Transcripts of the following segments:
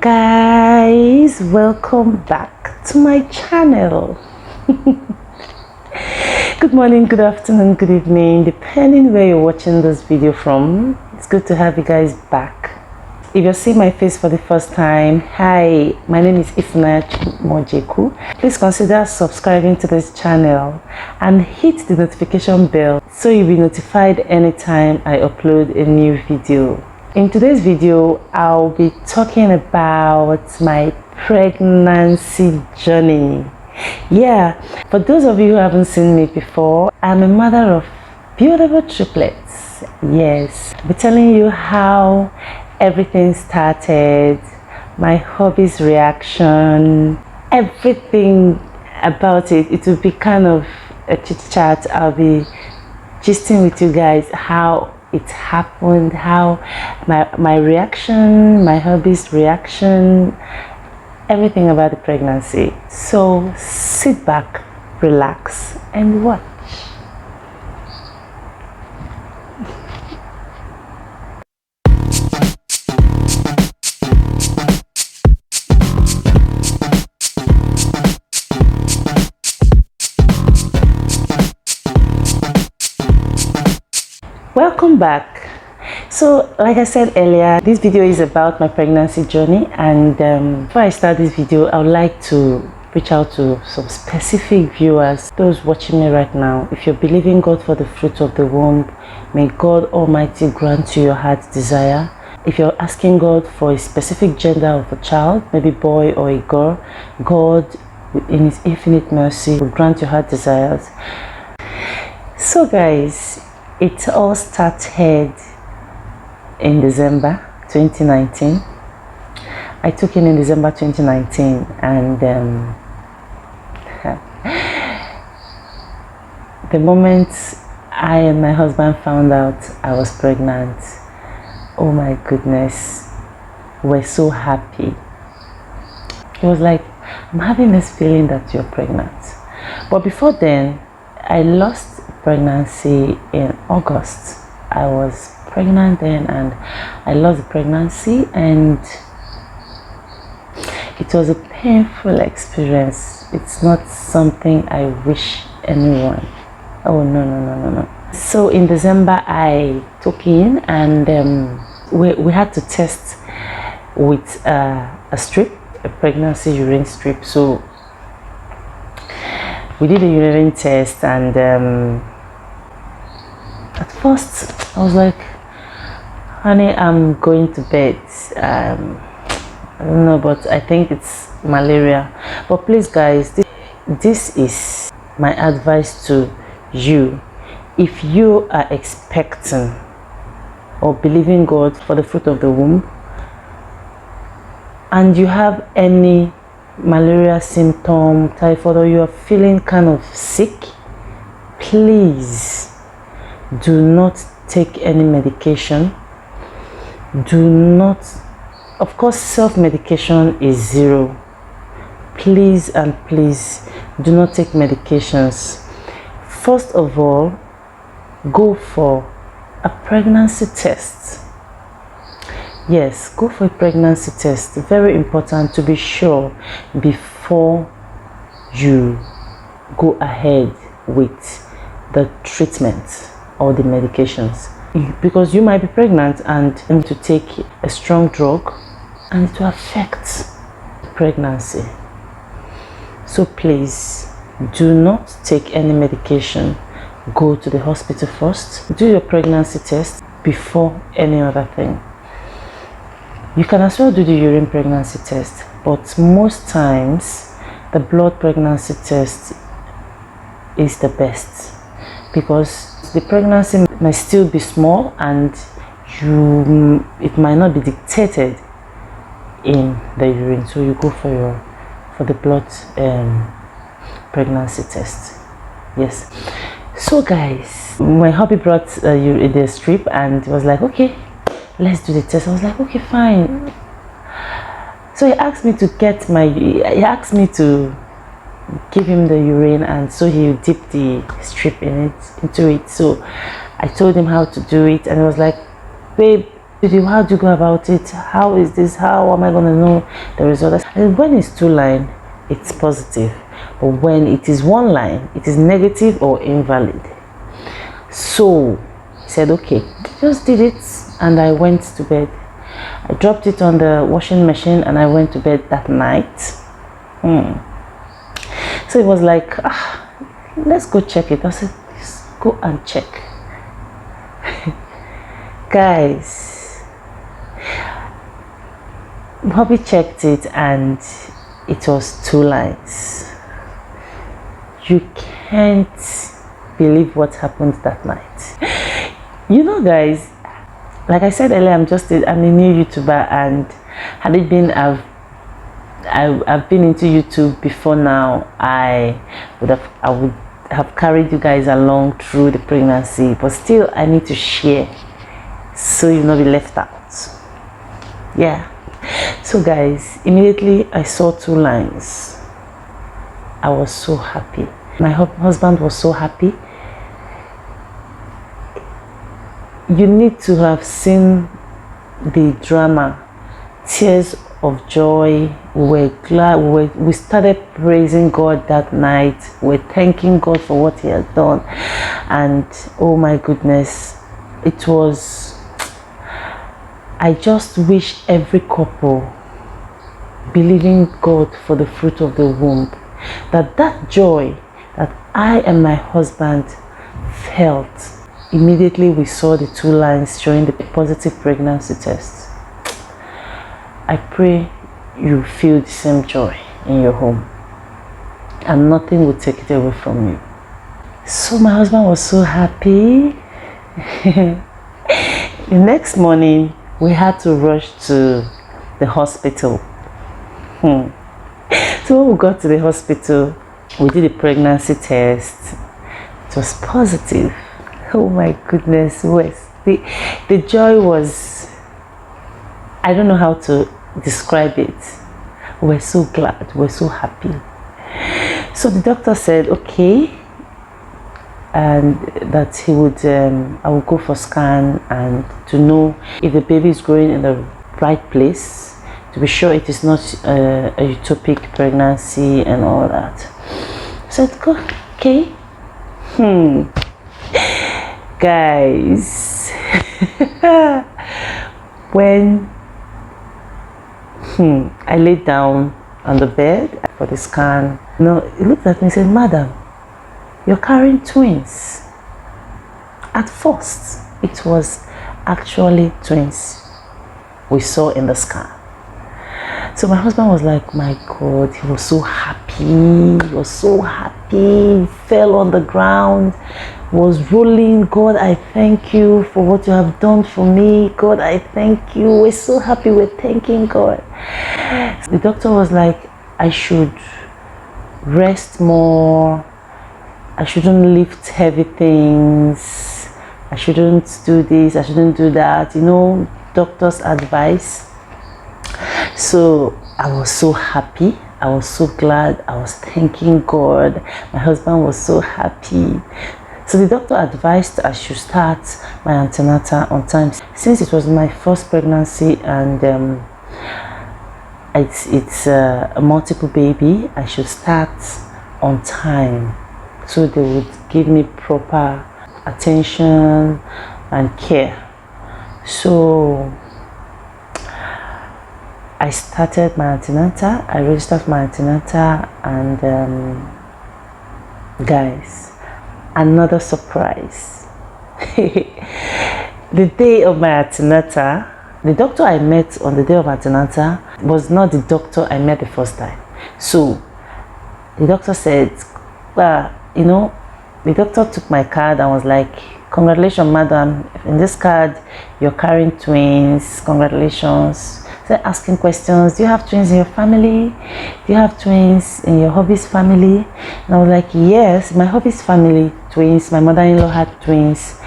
guys, welcome back to my channel. Good morning, good afternoon, good evening, depending where you're watching this video from. It's good to have you guys back. If you're seeing my face for the first time, hi, my name is Mojeku. Please consider subscribing to this channel and hit the notification bell so you'll be notified anytime I upload a new video. In today's video, I'll be talking about my pregnancy journey. Yeah, for those of you who haven't seen me before, I'm a mother of beautiful triplets. Yes, I'll be telling you how everything started, my hubby's reaction, everything about it. It will be kind of a chit chat. I'll be gisting with you guys how it happened, how my reaction, my hubby's reaction, everything about the pregnancy. So sit back, relax, and watch. Welcome back. So like I said earlier, this video is about my pregnancy journey, and before I start this video, I would like to reach out to some specific viewers, those watching me right now. If you're believing God for the fruit of the womb, may God Almighty grant you your heart's desire. If you're asking God for a specific gender of a child, maybe boy or a girl, God in his infinite mercy will grant your heart desires. So guys, it all started in December 2019. I took in December 2019, and the moment I and my husband found out I was pregnant, oh my goodness, we're so happy. It was like, I'm having this feeling that you're pregnant. But before then, I lost pregnancy in August. I was pregnant then, and I lost the pregnancy, and it was a painful experience. It's not something I wish anyone. Oh no. So in December I took in, and we had to test with a strip, a pregnancy urine strip. So we did a urine test, and at first I was like, honey, I'm going to bed. I don't know, but I think it's malaria. But please guys, this is my advice to you. If you are expecting or believing God for the fruit of the womb, and you have any malaria symptom, typhoid, or you are feeling kind of sick, please do not take any medication. Do not, of course, self-medication is zero. Please and please do not take medications. First of all, go for a pregnancy test. Yes, go for a pregnancy test. Very important to be sure before you go ahead with the treatment or the medications, because you might be pregnant and to take a strong drug and it will affect pregnancy. So please do not take any medication. Go to the hospital first, do your pregnancy test before any other thing. You can as well do the urine pregnancy test, but most times the blood pregnancy test is the best, because the pregnancy may still be small and it might not be dictated in the urine. So you go for the blood pregnancy test. Yes. So guys, my hubby brought the strip and was like, okay, let's do the test. I was like, okay, fine. So he asked me to give him the urine, and so he dipped the strip into it. So I told him how to do it, and he was like, babe, How do you go about it? How is this? How am I going to know the result? And when it's 2 line, it's positive. But when it is 1 line, it is negative or invalid. So he said, okay, just did it, and I went to bed. I dropped it on the washing machine and I went to bed that night. So it was like, let's go check it. I said, let's go and check. Guys, Bobby checked it and it was 2 lines. You can't believe what happened that night. You know, guys, like I said earlier, I'm a new YouTuber, and had it been I've been into YouTube before now, I would have carried you guys along through the pregnancy, but still I need to share so you'll not be left out. Yeah. So guys, immediately I saw 2 lines. I was so happy. My husband was so happy. You need to have seen the drama, tears of joy. We were glad. We started praising God that night. We're thanking God for what He has done, and oh my goodness, it was. I just wish every couple believing God for the fruit of the womb, that joy that I and my husband felt immediately we saw the 2 lines showing the positive pregnancy test. I pray you feel the same joy in your home, and nothing will take it away from you. So my husband was so happy. The next morning we had to rush to the hospital. So when we got to the hospital, we did a pregnancy test. It was positive. Oh my goodness, Wes. The joy was, I don't know how to describe it. We're so glad, we're so happy. So the doctor said, okay, and that he would, I will go for scan and to know if the baby is growing in the right place, to be sure it is not a ectopic pregnancy and all that. So I said, okay. Guys, when I laid down on the bed for the scan, he looked at me and said, madam, you're carrying twins. At first, it was actually twins we saw in the scan. So my husband was like, my God, he was so happy. He was so happy. He fell on the ground, was rolling. God, I thank you for what you have done for me. God, I thank you. We're so happy. We're thanking God. The doctor was like, I should rest more. I shouldn't lift heavy things. I shouldn't do this. I shouldn't do that. You know, doctor's advice. So I was so happy. I was so glad. I was thanking God. My husband was so happy. So the doctor advised I should start my antenatal on time. Since it was my first pregnancy and it's a multiple baby, I should start on time, so they would give me proper attention and care. So I started my antenatal. I registered my antenatal, and guys, another surprise. The day of my antenatal, the doctor I met on the day of antenatal was not the doctor I met the first time. So the doctor said, well, you know, the doctor took my card and was like, congratulations, madam, in this card you're carrying twins, congratulations. Started asking questions. Do you have twins in your family? Do you have twins in your hubby's family? And I was like, yes, my hubby's family, twins. My mother-in-law had twins,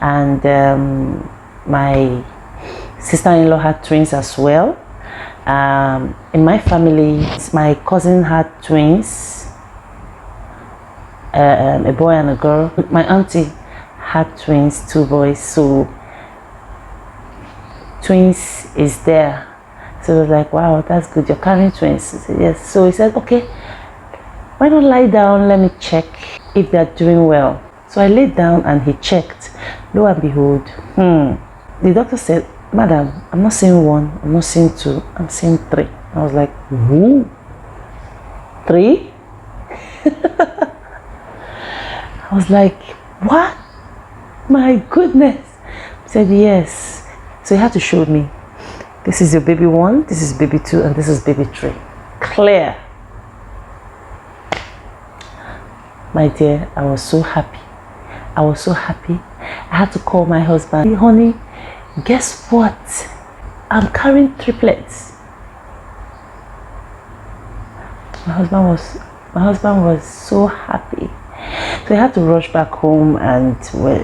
and my sister-in-law had twins as well. In my family, my cousin had twins, a boy and a girl. My auntie had twins, 2 boys. So twins is there. So I was like, wow, that's good, you're carrying twins. He said, yes. So he said, okay, why not lie down, let me check if they're doing well. So I laid down and he checked. Lo and behold, the doctor said, madam, I'm not seeing 1, I'm not seeing 2, I'm seeing 3. I was like, who? 3? I was like, what? My goodness. He said, yes. So he had to show me, this is your baby 1, this is baby 2, and this is baby 3. Clear. My dear, I was so happy. I was so happy. I had to call my husband. Hey, honey, guess what? I'm carrying triplets. My husband was so happy. So I had to rush back home, and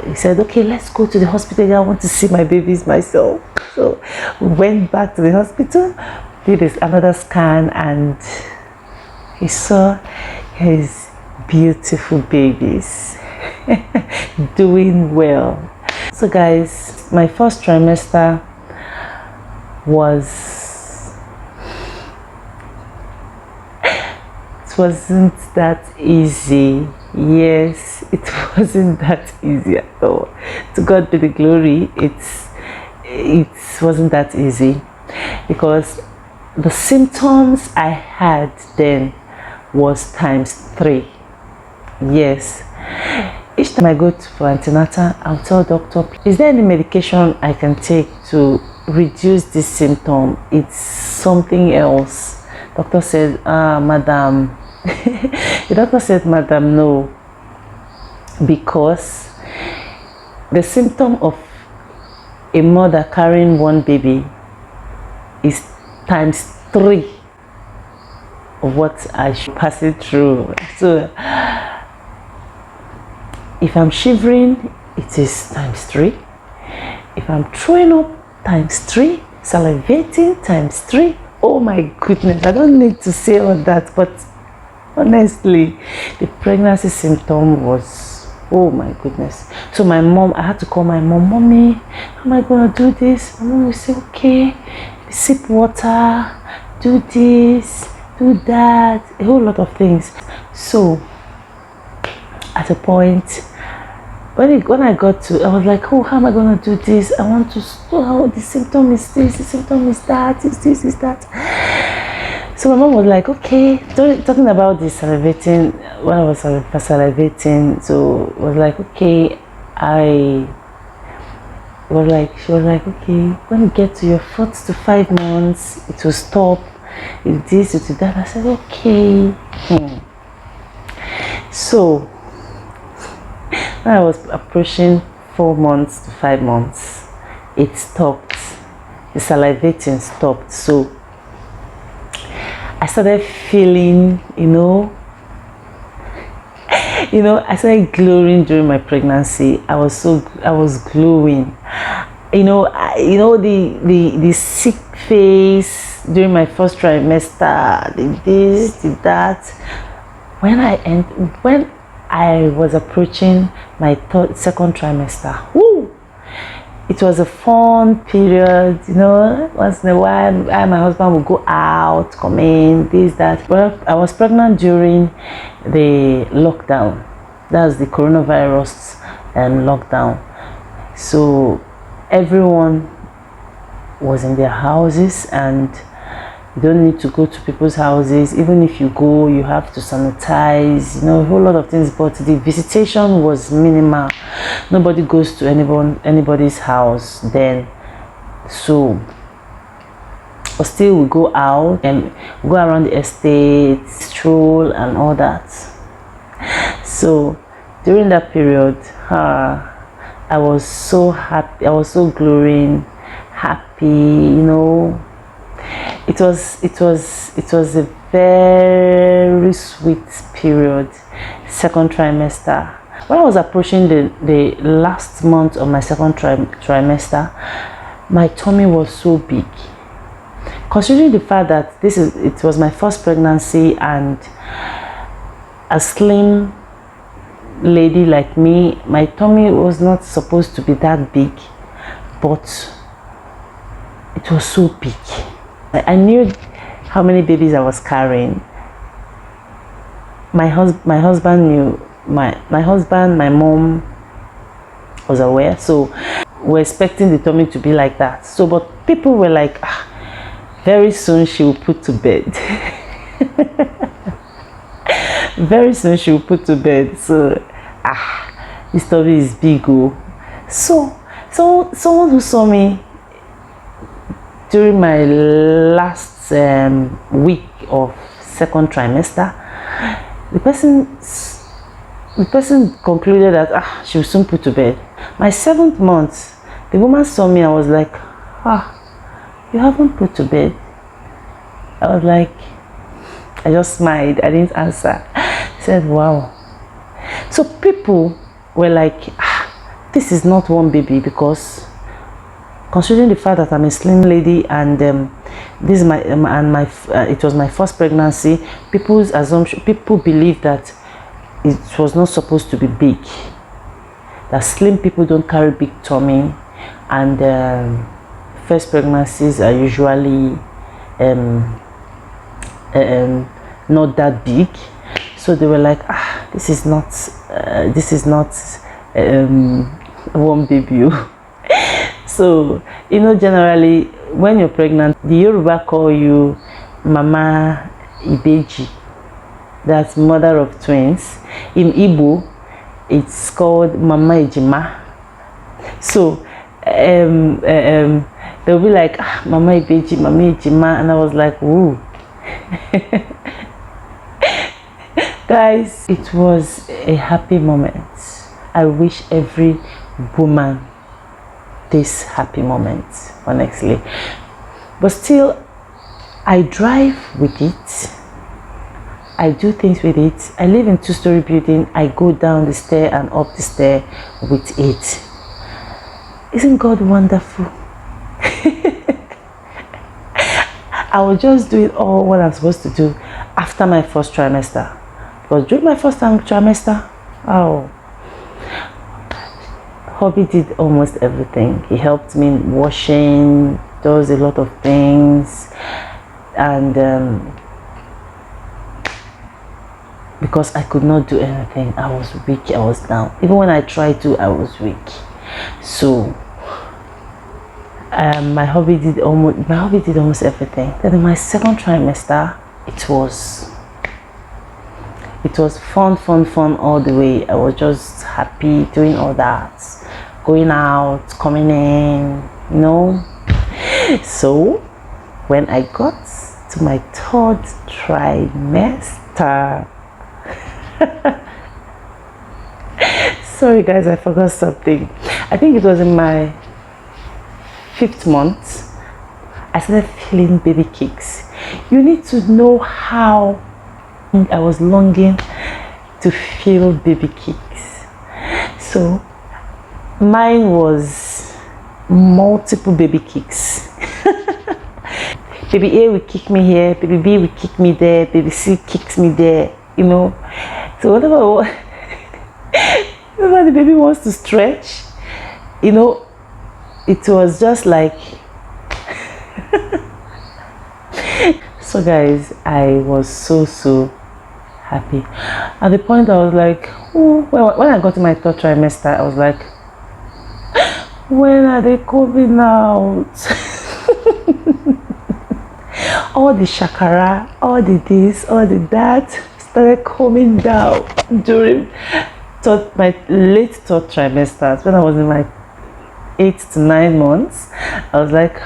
he said, okay, let's go to the hospital. I want to see my babies myself. So we went back to the hospital, did another scan, and he saw his beautiful babies doing well. So guys, my first trimester wasn't that easy. Yes, it wasn't that easy at all. To God be the glory. It wasn't that easy, because the symptoms I had then was ×3. Yes, each time I go for antenatal, I'll tell doctor, is there any medication I can take to reduce this symptom? It's something else. Doctor said, madam. The doctor said, madam, no, because the symptom of a mother carrying 1 baby is ×3 of what I should pass it through. So if I'm shivering, it is ×3. If I'm throwing up, ×3. Salivating, ×3. Oh my goodness, I don't need to say all that, but honestly, the pregnancy symptom was, oh my goodness. So my mom, I had to call my mom, mommy, how am I going to do this? My mom will say, okay, sip water, do this, do that, a whole lot of things. So at a point, when I got to, I was like, oh, how am I going to do this? I want to, oh, the symptom is this, the symptom is that, is this, is that. So my mom was like, okay, talking about the salivating, when I was salivating, so it was like, okay, she was like, okay, when you get to your 4 to 5 months, it will stop, it's this, it's that. I said, okay. So when I was approaching 4 months to 5 months, it stopped. The salivating stopped. So I started feeling, I started glowing during my pregnancy. I was glowing. The sick face during my first trimester, the this, the that. When I was approaching my second trimester, woo, it was a fun period, once in a while I and my husband would go out, come in, this, that. Well, I was pregnant during the lockdown. That was the coronavirus lockdown. So everyone was in their houses, and you don't need to go to people's houses. Even if you go, you have to sanitize, a whole lot of things. But the visitation was minimal. Nobody goes to anybody's house then. So, but still we go out and go around the estate, stroll and all that. So during that period, I was so happy. I was so glowing, happy, It was a very sweet period, second trimester. When I was approaching the last month of my second trimester, my tummy was so big. Considering the fact that it was my first pregnancy, and a slim lady like me, my tummy was not supposed to be that big, but it was so big. I knew how many babies I was carrying. My husband knew. My husband, my mom was aware, so we're expecting the tummy to be like that. So, but people were like, very soon she will put to bed. Very soon she will put to bed. So, this tummy is big. Oh. So someone who saw me during my last week of second trimester, the person concluded that she will soon put to bed. My 7th month, the woman saw me and was like, you haven't put to bed. I was like, I just smiled, I didn't answer. I said, wow. So people were like, this is not one baby, because considering the fact that I'm a slim lady and this is my it was my first pregnancy, people's assumption, people believe that it was not supposed to be big, that slim people don't carry big tummy, and first pregnancies are usually not that big. So they were like, this is not one baby. So, you know, generally when you're pregnant, the Yoruba call you Mama Ibeji, that's mother of twins. In Igbo, it's called Mama Ejima. So they'll be like, Mama Ibeji, Mama Ejima, and I was like, woo. Guys, it was a happy moment. I wish every woman this happy moment, honestly. But still, I drive with it. I do things with it. I live in 2-story building. I go down the stair and up the stair with it. Isn't God wonderful? I will just do it all what I'm supposed to do after my first trimester. Because during my first trimester, hubby did almost everything. He helped me in washing, does a lot of things, and because I could not do anything, I was weak, I was down. Even when I tried to, I was weak. So my hubby did almost everything. Then in my second trimester, it was fun all the way. I was just happy doing all that, going out, coming in, you know. So when I got to my 3rd trimester, sorry guys, I forgot something. I think it was in my 5th month, I started feeling baby kicks. You need to know how I was longing to feel baby kicks. So mine was multiple baby kicks. Baby A will kick me here, baby B will kick me there, baby C kicks me there, you know. So whenever the baby wants to stretch, you know, it was just like so guys, I was so happy. At the point I was like, when I got to my 3rd trimester, I was like, when are they coming out? All the shakara, all the this, all the that started coming down during my late 3rd trimester. When I was in my 8 to 9 months, I was like,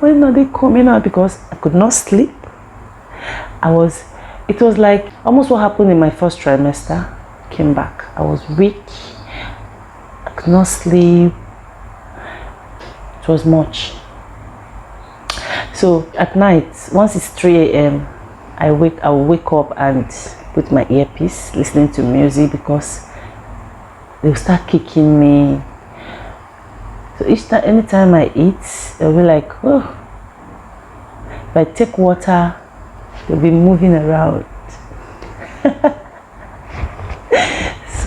when are they coming out? Because I could not sleep. It was like almost what happened in my 1st trimester came back. I was weak, I could not sleep. It was much. So at night, once it's 3 a.m, I will wake up and put my earpiece, listening to music, because they'll start kicking me. So anytime I eat, they'll be like, oh. If I take water, they'll be moving around.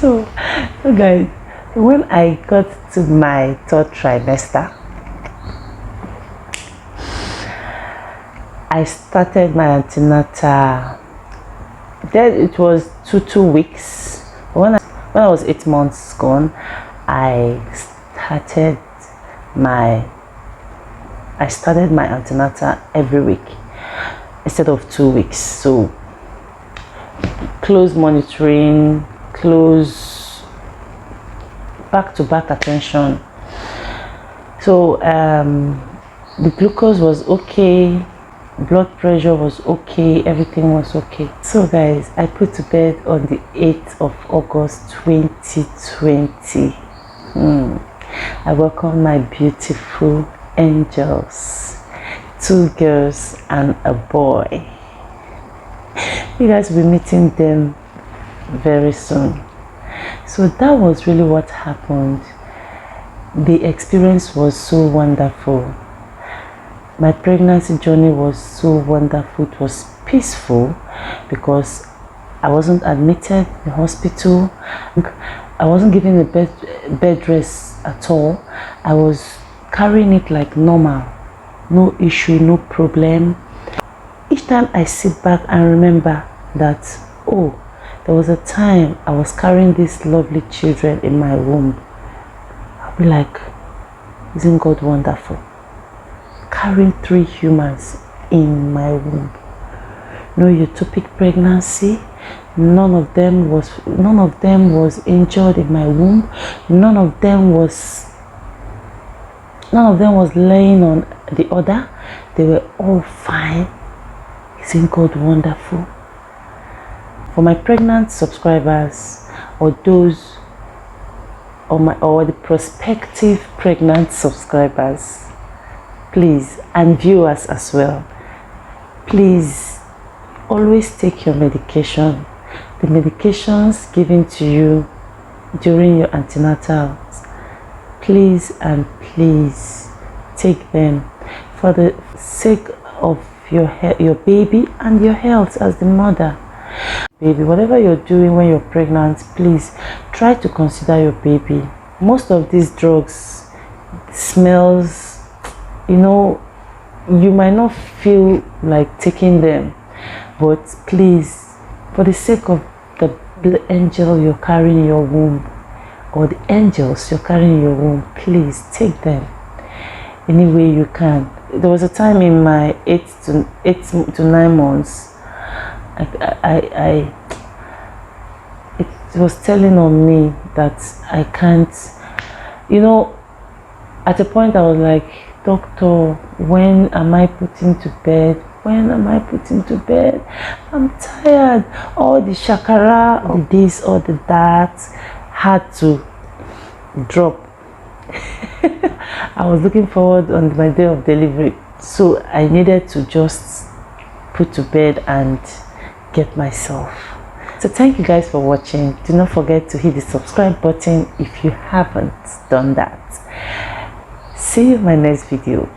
So guys, when I got to my 3rd trimester, I started my antenatal. Then it was 2 weeks. When I was 8 months gone, I started my antenatal every week instead of 2 weeks. So close monitoring, close back-to-back attention. So the glucose was okay, blood pressure was okay, everything was okay. So guys, I put to bed on the 8th of August 2020. I welcome my beautiful angels, 2 girls and a boy. You guys will be meeting them very soon. So that was really what happened. The experience was so wonderful. My pregnancy journey was so wonderful. It was peaceful because I wasn't admitted in the hospital. I wasn't given a bed rest at all. I was carrying it like normal. No issue, no problem. Each time I sit back and remember that, oh, there was a time I was carrying these lovely children in my womb, I'll be like, isn't God wonderful? Carrying 3 humans in my womb. No ectopic pregnancy. None of them was injured in my womb. None of them was laying on the other. They were all fine. Isn't God wonderful? For my pregnant subscribers, or those or the prospective pregnant subscribers, please, and viewers as well, please always take your medication. The medications given to you during your antenatals, please and please take them for the sake of your baby and your health as the mother. Baby, whatever you're doing when you're pregnant, please try to consider your baby. Most of these drugs smells, you know, you might not feel like taking them, but please, for the sake of the angel you're carrying in your womb, or the angels you're carrying in your womb, please take them any way you can. There was a time in my 8 to 9 months, it was telling on me that I can't, you know, at a point I was like, doctor, when am I putting to bed? When am I putting to bed? I'm tired. All the shakara, all the this, all the that had to drop. I was looking forward on my day of delivery, so I needed to just put to bed and get myself. So thank you guys for watching. Do not forget to hit the subscribe button if you haven't done that. See you in my next video.